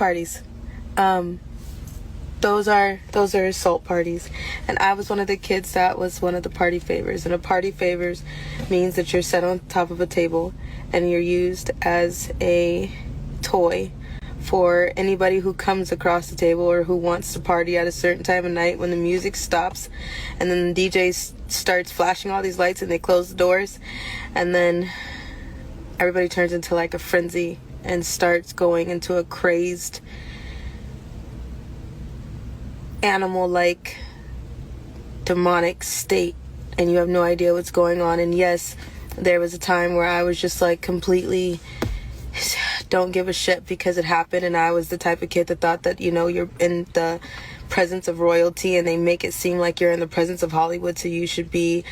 parties. Those are assault parties. And I was one of the kids that was one of the party favors. And a party favors means that you're set on top of a table and you're used as a toy for anybody who comes across the table or who wants to party at a certain time of night when the music stops and then the DJ starts flashing all these lights and they close the doors, and then everybody turns into like a frenzy and starts going into a crazed animal-like demonic state, and you have no idea what's going on. And yes, there was a time where I was just like completely don't give a shit because it happened, and I was the type of kid that thought that, you know, you're in the presence of royalty and they make it seem like you're in the presence of Hollywood, so you should be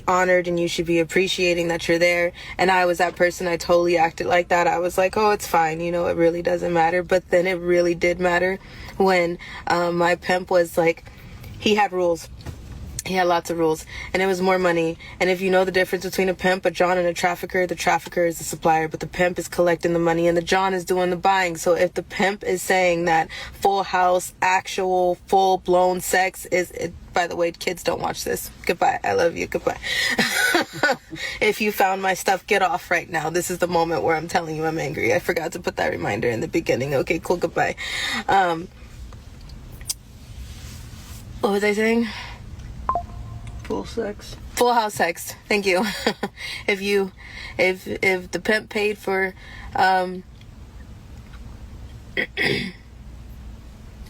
honored and you should be appreciating that you're there. And I was that person. I totally acted like that. I was like, oh, it's fine, you know, it really doesn't matter. But then it really did matter when my pimp was like, he had rules. He had lots of rules, and it was more money. And if you know the difference between a pimp, a John, and a trafficker, the trafficker is the supplier, but the pimp is collecting the money and the John is doing the buying. So if the pimp is saying that Full House, actual full-blown sex is it, by the way, kids, don't watch this. Goodbye. I love you. Goodbye. If you found my stuff, get off right now. This is the moment where I'm telling you I'm angry. I forgot to put that reminder in the beginning. Okay, cool. Goodbye. What was I saying? Full house sex. Thank you. If the pimp paid for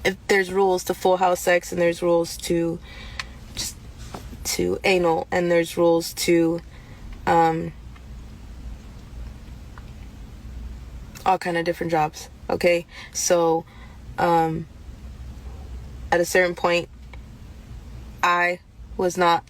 if there's rules to full house sex, and there's rules to anal, and there's rules to all kind of different jobs. Okay, so at a certain point, I was not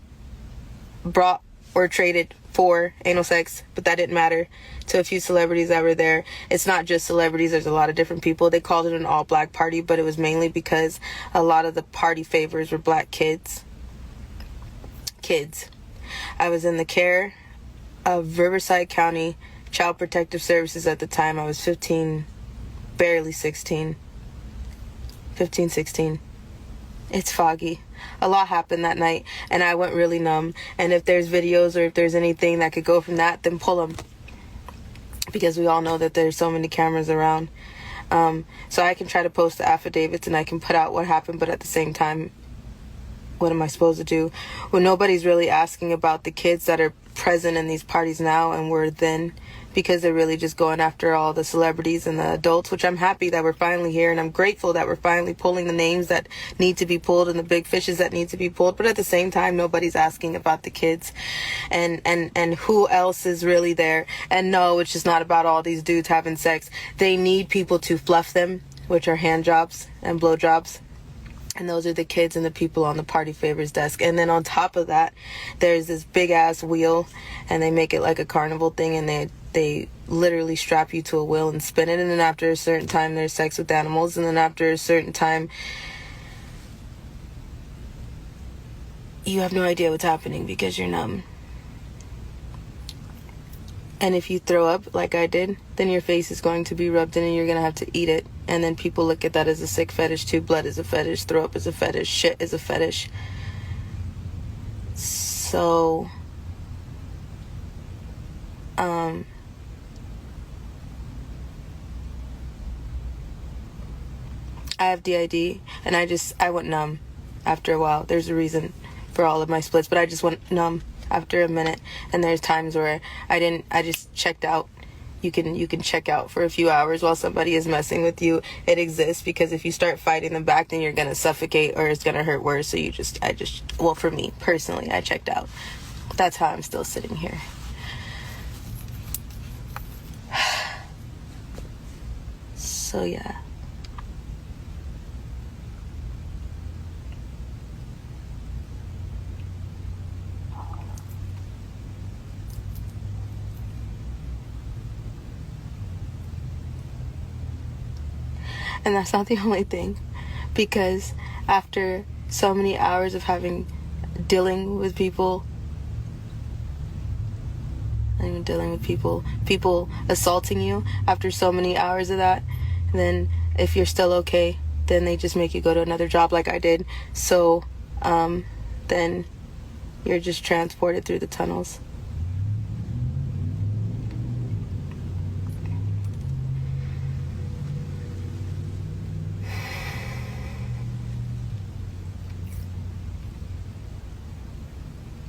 brought or traded for anal sex, but that didn't matter to a few celebrities that were there. It's not just celebrities, there's a lot of different people. They called it an all-black party, but it was mainly because a lot of the party favors were black kids. I was in the care of Riverside County Child Protective Services at the time. I was 15, barely 16. 15, 16. It's foggy. A lot happened that night, and I went really numb. And if there's videos or if there's anything that could go from that, then pull them, because we all know that there's so many cameras around. So I can try to post the affidavits and I can put out what happened, but at the same time, what am I supposed to do when nobody's really asking about the kids that are present in these parties now and were then, because they're really just going after all the celebrities and the adults, which I'm happy that we're finally here, and I'm grateful that we're finally pulling the names that need to be pulled and the big fishes that need to be pulled. But at the same time, nobody's asking about the kids and who else is really there. And no, it's just not about all these dudes having sex. They need people to fluff them, which are hand jobs and blow jobs. And those are the kids and the people on the party favors desk. And then on top of that, there's this big ass wheel, and they make it like a carnival thing, and they literally strap you to a wheel and spin it. And then after a certain time, there's sex with animals. And then after a certain time, you have no idea what's happening because you're numb. And if you throw up like I did, then your face is going to be rubbed in and you're going to have to eat it. And then people look at that as a sick fetish too. Blood is a fetish. Throw up is a fetish. Shit is a fetish. So, I have DID, and I went numb after a while. There's a reason for all of my splits, but I just went numb after a minute. And there's times where I just checked out. You can check out for a few hours while somebody is messing with you. It exists, because if you start fighting them back, then you're gonna suffocate or it's gonna hurt worse. So well, for me personally, I checked out. That's how I'm still sitting here. So yeah. And that's not the only thing, because after so many hours of dealing with people, people assaulting you, after so many hours of that, Then if you're still okay, then they just make you go to another job like I did. So then you're just transported through the tunnels.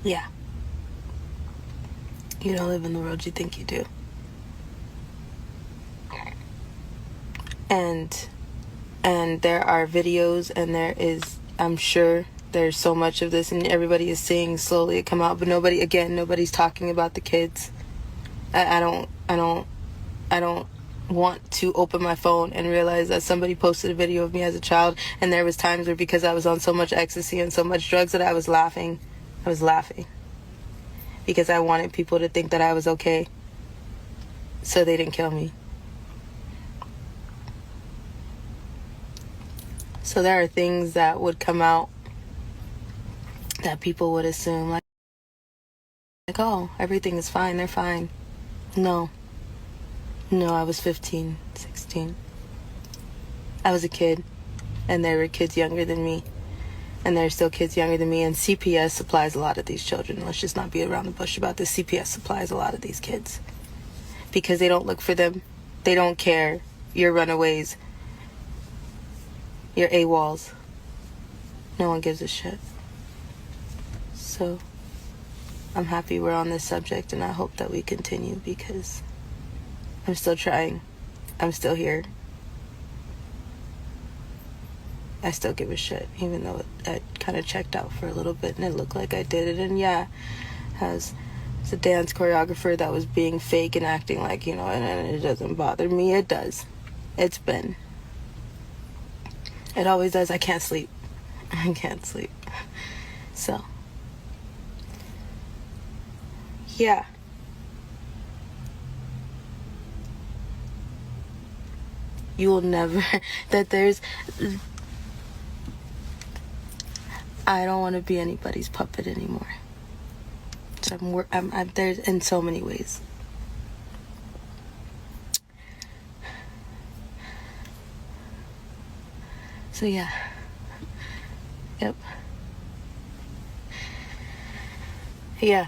Yeah. You don't live in the world you think you do. And there are videos, and there is, I'm sure there's so much of this, and everybody is seeing slowly it come out, but nobody's talking about the kids. I don't want to open my phone and realize that somebody posted a video of me as a child, and there was times where, because I was on so much ecstasy and so much drugs, that I was laughing because I wanted people to think that I was okay, so they didn't kill me. So there are things that would come out that people would assume, like, oh, everything is fine, they're fine. No, I was 15, 16. I was a kid, and there were kids younger than me, and there are still kids younger than me, and CPS supplies a lot of these children. Let's just not be around the bush about this. CPS supplies a lot of these kids because they don't look for them. They don't care. You're runaways. You're AWOLs. No one gives a shit. So I'm happy we're on this subject, and I hope that we continue, because I'm still trying. I'm still here. I still give a shit, even though I kind of checked out for a little bit and it looked like I did it. And yeah, as a dance choreographer that was being fake and acting like, and it doesn't bother me. It does. It always does. I can't sleep. So, yeah. You will never, I don't want to be anybody's puppet anymore. So I'm there's in so many ways. So yeah. Yep. Yeah.